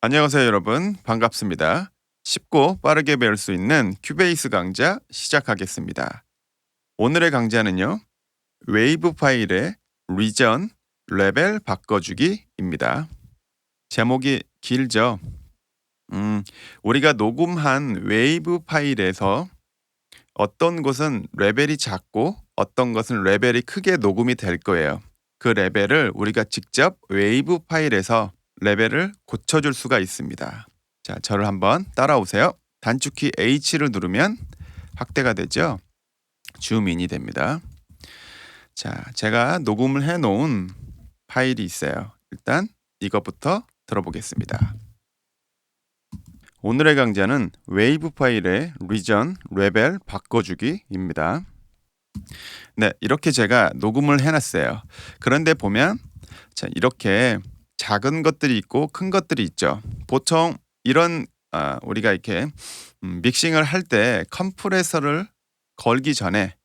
안녕하세요, 여러분. 반갑습니다. 쉽고 빠르게 배울 수 있는 큐베이스 강좌 시작하겠습니다. 오늘의 강좌는요, 웨이브 파일의 리전, 레벨 바꿔주기입니다. 제목이 길죠? 우리가 녹음한 웨이브 파일에서 어떤 곳은 레벨이 작고 어떤 것은 레벨이 크게 녹음이 될 거예요. 그 레벨을 우리가 직접 웨이브 파일에서 레벨을 고쳐줄 수가 있습니다. 자, 저를 한번 따라오세요. 단축키 H를 누르면 확대가 되죠. 줌인이 됩니다. 자, 제가 녹음을 해놓은 파일이 있어요. 일단 이것부터 들어보겠습니다. 오늘의 강좌는 웨이브 파일의 리전, 레벨 바꿔주기입니다. 네, 이렇게 제가 녹음을 해놨어요. 그런데 보면 자, 이렇게 작은 것들이 있고 큰 것들이 있죠. 보통 이런 우리가 이렇게 믹싱을 할 때 컴프레서를 걸기 전에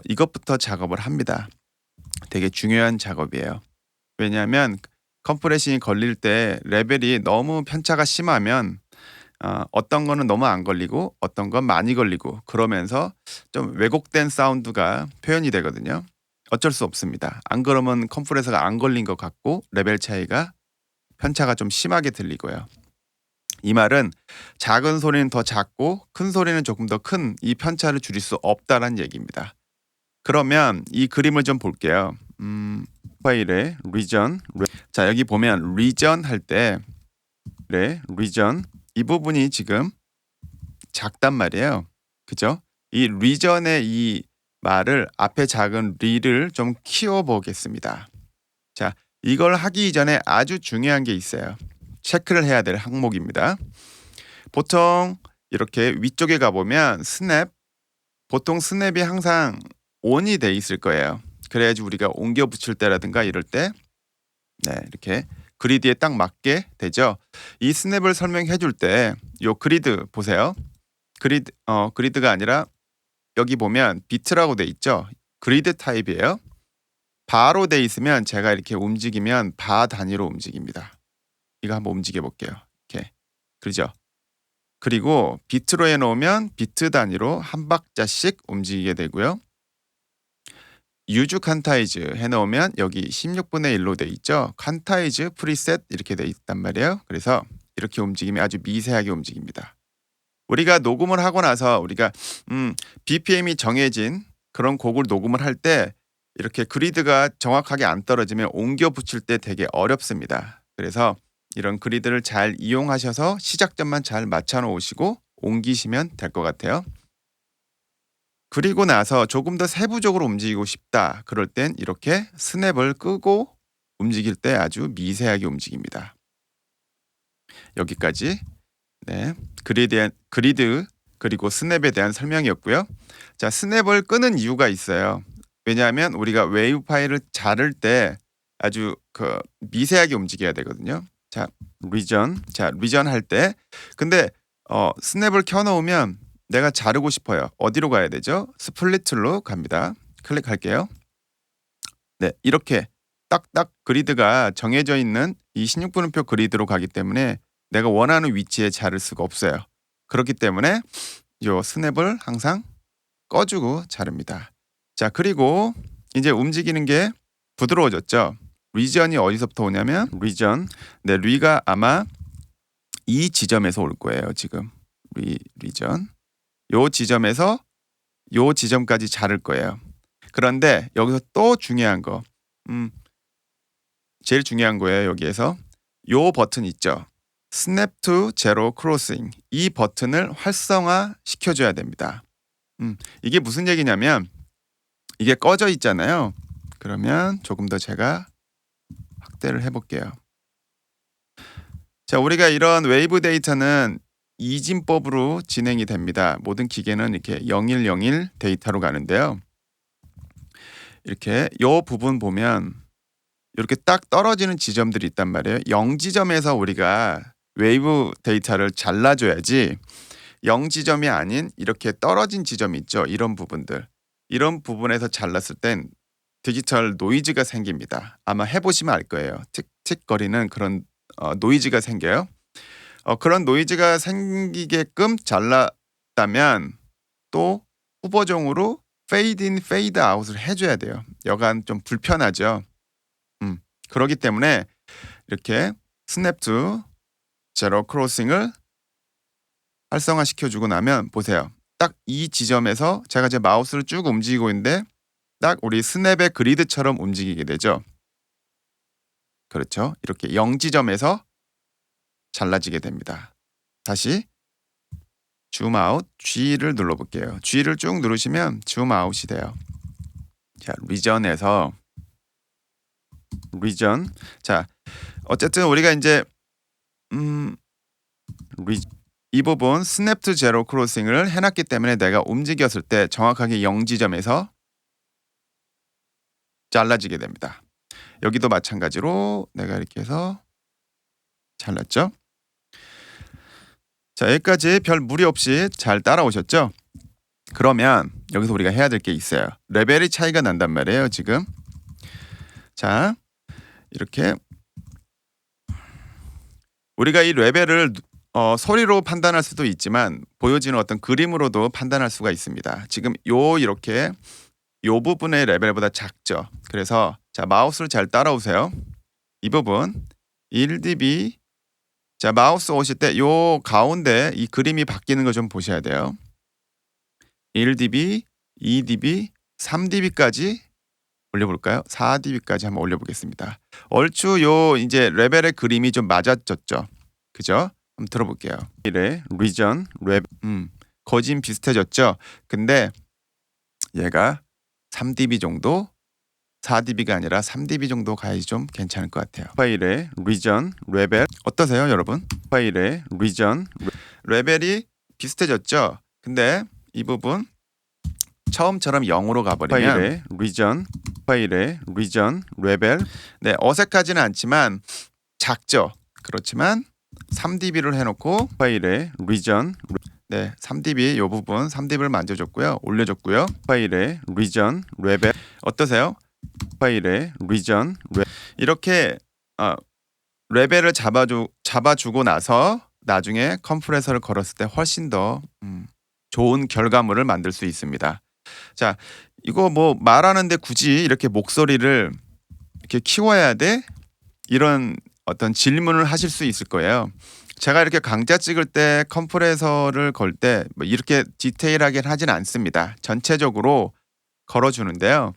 이것부터 작업을 합니다. 되게 중요한 작업이에요. 왜냐하면 컴프레싱이 걸릴 때 레벨이 너무 편차가 심하면 어떤 거는 너무 안 걸리고 어떤 건 많이 걸리고 그러면서 좀 왜곡된 사운드가 표현이 되거든요. 어쩔 수 없습니다. 안 그러면 컴프레서가 안 걸린 것 같고 레벨 차이가 편차가 좀 심하게 들리고요. 이 말은 작은 소리는 더 작고 큰 소리는 조금 더 큰 이 편차를 줄일 수 없다는 얘기입니다. 그러면 이 그림을 좀 볼게요. 파일의 리전. 자, 여기 보면 리전 할 때 리전 이 부분이 지금 작단 말이에요. 그죠? 이 리전의 이 말을 앞에 작은 리를 좀 키워 보겠습니다. 자, 이걸 하기 이전에 아주 중요한 게 있어요. 체크를 해야 될 항목입니다. 보통 이렇게 위쪽에 가보면 스냅, 보통 스냅이 항상 ON이 돼 있을 거예요. 그래야지 우리가 옮겨 붙일 때라든가 이럴 때 이렇게 그리드에 딱 맞게 되죠. 이 스냅을 설명해 줄 때 요 그리드 보세요. 그리드가 아니라 여기 보면 비트라고 돼 있죠. 그리드 타입이에요. 바로 돼 있으면 제가 이렇게 움직이면 바 단위로 움직입니다. 이거 한번 움직여 볼게요. 이렇게. 그러죠? 그리고 비트로 해 놓으면 비트 단위로 한 박자씩 움직이게 되고요. 유즈 칸타이즈 해 놓으면 여기 16분의 1로 돼 있죠. 칸타이즈 프리셋 이렇게 돼 있단 말이에요. 그래서 이렇게 움직이면 아주 미세하게 움직입니다. 우리가 녹음을 하고 나서 우리가 BPM이 정해진 그런 곡을 녹음을 할 때 이렇게 그리드가 정확하게 안 떨어지면 옮겨 붙일 때 되게 어렵습니다. 그래서 이런 그리드를 잘 이용하셔서 시작점만 잘 맞춰 놓으시고 옮기시면 될 것 같아요. 그리고 나서 조금 더 세부적으로 움직이고 싶다. 그럴 땐 이렇게 스냅을 끄고 움직일 때 아주 미세하게 움직입니다. 여기까지 그리드 그리고 스냅에 대한 설명이었고요. 자, 스냅을 끄는 이유가 있어요. 왜냐하면 우리가 웨이브 파일을 자를 때 아주 미세하게 움직여야 되거든요. 자, 리전 할 때 근데 스냅을 켜놓으면 내가 자르고 싶어요. 어디로 가야 되죠? 스플릿로 갑니다. 클릭할게요. 네, 이렇게 딱딱 그리드가 정해져 있는 이 16분음표 그리드로 가기 때문에 내가 원하는 위치에 자를 수가 없어요. 그렇기 때문에 요 스냅을 항상 꺼주고 자릅니다. 자, 그리고 이제 움직이는 게 부드러워졌죠. 리전이 어디서부터 오냐면 리가 아마 이 지점에서 올 거예요. 지금 리전 요 지점에서 요 지점까지 자를 거예요. 그런데 여기서 또 중요한 거 제일 중요한 거예요. 여기에서 요 버튼 있죠. 스냅 투 제로 크로싱 이 버튼을 활성화 시켜줘야 됩니다. 이게 무슨 얘기냐면 이게 꺼져 있잖아요. 그러면 조금 더 제가 확대를 해볼게요. 자, 우리가 이런 웨이브 데이터는 이진법으로 진행이 됩니다. 모든 기계는 이렇게 0101 데이터로 가는데요. 이렇게 요 부분 보면 이렇게 딱 떨어지는 지점들이 있단 말이에요. 0지점에서 우리가 웨이브 데이터를 잘라줘야지 0지점이 아닌 이렇게 떨어진 지점이 있죠. 이런 부분들. 이런 부분에서 잘랐을 땐 디지털 노이즈가 생깁니다. 아마 해보시면 알 거예요. 틱틱거리는 그런 노이즈가 생겨요. 그런 노이즈가 생기게끔 잘랐다면 또 후보종으로 페이드 인 페이드 아웃을 해줘야 돼요. 여간 좀 불편하죠. 그렇기 때문에 이렇게 스냅 투 제로 크로싱을 활성화시켜 주고 나면 보세요. 딱 이 지점에서 제가 제 마우스를 쭉 움직이고 있는데 딱 우리 스냅의 그리드처럼 움직이게 되죠. 그렇죠. 이렇게 0 지점에서 잘라지게 됩니다. 다시 줌 아웃 G를 눌러볼게요. G를 쭉 누르시면 줌 아웃이 돼요. 자, 리전에서 리전. 자, 어쨌든 우리가 이제 이 부분 스냅 투 제로 크로싱을 해놨기 때문에 내가 움직였을 때 정확하게 0 지점에서 잘라지게 됩니다. 여기도 마찬가지로 내가 이렇게 해서 잘랐죠. 자, 여기까지 별 무리 없이 잘 따라오셨죠? 그러면 여기서 우리가 해야 될 게 있어요. 레벨이 차이가 난단 말이에요, 지금. 자, 이렇게 우리가 이 레벨을 소리로 판단할 수도 있지만 보여지는 어떤 그림으로도 판단할 수가 있습니다. 지금 이렇게 요 부분의 레벨보다 작죠. 그래서 자, 마우스를 잘 따라오세요. 이 부분 1dB. 자, 마우스 오실 때 요 가운데 이 그림이 바뀌는 거 좀 보셔야 돼요. 1dB, 2dB, 3dB까지 올려볼까요? 4dB까지 한번 올려보겠습니다. 얼추 요 이제 레벨의 그림이 좀 맞아졌죠. 그죠? 한번 들어볼게요. 리전, 레벨, 거진 비슷해졌죠. 근데 얘가 3dB 정도, 4dB가 아니라 3dB 정도 가야지 좀 괜찮을 것 같아요. 파일의 리전, 레벨 어떠세요, 여러분? 파일의 리전, 레벨이 비슷해졌죠. 근데 이 부분 처음처럼 0으로 가버리면 파일의 리전, 레벨. 네, 어색하지는 않지만 작죠. 그렇지만 3dB를 해놓고 파일의 리전, 네, 3dB 요 부분 3dB를 만져줬고요, 올려줬고요. 파일의 리전, 레벨 어떠세요? 파일의 리전, 이렇게 레벨을 잡아주고 나서 나중에 컴프레서를 걸었을 때 훨씬 더 좋은 결과물을 만들 수 있습니다. 자, 이거 뭐 말하는데 굳이 이렇게 목소리를 이렇게 키워야 돼? 이런 어떤 질문을 하실 수 있을 거예요. 제가 이렇게 강좌 찍을 때 컴프레서를 걸 때 뭐 이렇게 디테일하게 하진 않습니다. 전체적으로 걸어주는데요.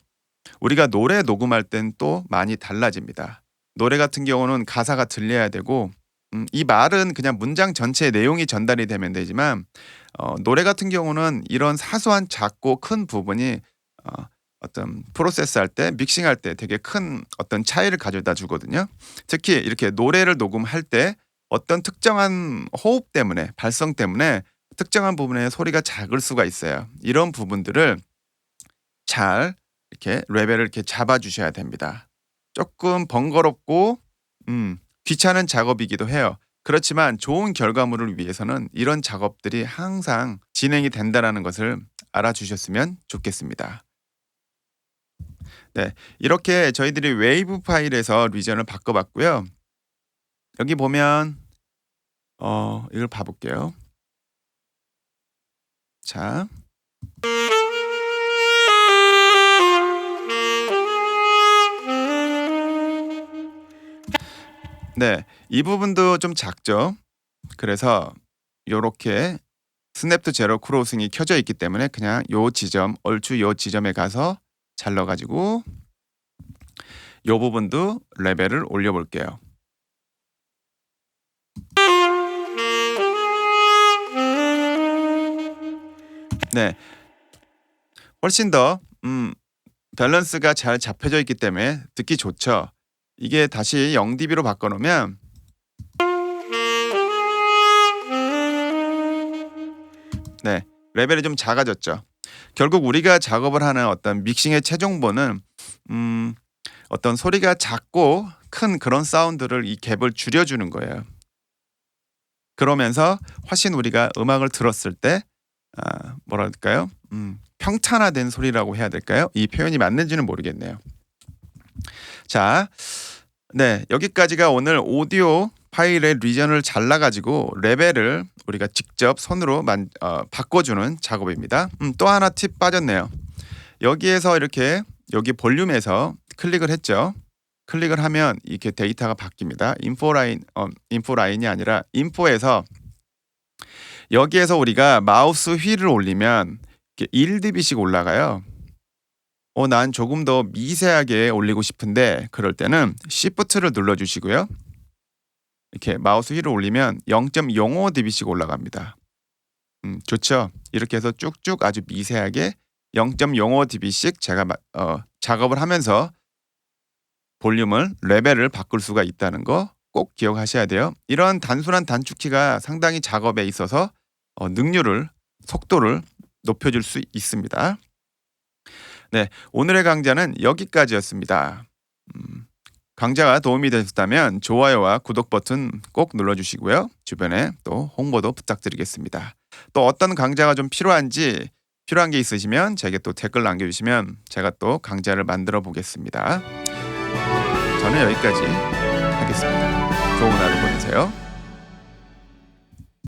우리가 노래 녹음할 땐 또 많이 달라집니다. 노래 같은 경우는 가사가 들려야 되고 이 말은 그냥 문장 전체의 내용이 전달이 되면 되지만 노래 같은 경우는 이런 사소한 작고 큰 부분이 어떤 프로세스 할 때, 믹싱할 때 되게 큰 어떤 차이를 가져다 주거든요. 특히 이렇게 노래를 녹음할 때 어떤 특정한 호흡 때문에, 발성 때문에 특정한 부분에 소리가 작을 수가 있어요. 이런 부분들을 잘 이렇게 레벨을 이렇게 잡아주셔야 됩니다. 조금 번거롭고 귀찮은 작업이기도 해요. 그렇지만 좋은 결과물을 위해서는 이런 작업들이 항상 진행이 된다는 것을 알아주셨으면 좋겠습니다. 네, 이렇게 저희들이 웨이브 파일에서 리전을 바꿔봤고요. 여기 보면 이걸 봐볼게요. 자, 네, 이 부분도 좀 작죠. 그래서 요렇게 스냅 투 제로 크로싱이 켜져 있기 때문에 그냥 요 지점, 얼추 요 지점에 가서 잘라가지고 요 부분도 레벨을 올려볼게요. 네, 훨씬 더 밸런스가 잘 잡혀져 있기 때문에 듣기 좋죠. 이게 다시 0dB로 바꿔놓으면 네, 레벨이 좀 작아졌죠. 결국 우리가 작업을 하는 어떤 믹싱의 최종본은 어떤 소리가 작고 큰 그런 사운드를 이 갭을 줄여주는 거예요. 그러면서 훨씬 우리가 음악을 들었을 때 뭐랄까요? 평탄화된 소리라고 해야 될까요? 이 표현이 맞는지는 모르겠네요. 자, 네, 여기까지가 오늘 오디오 파일의 리전을 잘라가지고 레벨을 우리가 직접 손으로 바꿔주는 작업입니다. 또 하나 팁 빠졌네요. 여기에서 이렇게 여기 볼륨에서 클릭을 했죠. 클릭을 하면 이렇게 데이터가 바뀝니다. 인포 라인이 아니라 인포에서 여기에서 우리가 마우스 휠을 올리면 1db씩 올라가요. 난 조금 더 미세하게 올리고 싶은데 그럴 때는 Shift를 눌러주시고요. 이렇게 마우스 휠을 올리면 0.05db씩 올라갑니다. 좋죠? 이렇게 해서 쭉쭉 아주 미세하게 0.05db씩 제가 작업을 하면서 볼륨을 레벨을 바꿀 수가 있다는 거 꼭 기억하셔야 돼요. 이런 단순한 단축키가 상당히 작업에 있어서 능률을, 속도를 높여줄 수 있습니다. 네, 오늘의 강좌는 여기까지였습니다. 강좌가 도움이 되셨다면 좋아요와 구독 버튼 꼭 눌러주시고요. 주변에 또 홍보도 부탁드리겠습니다. 또 어떤 강좌가 좀 필요한 게 있으시면 제게 또 댓글 남겨주시면 제가 또 강좌를 만들어 보겠습니다. 저는 여기까지 하겠습니다. 좋은 하루 보내세요.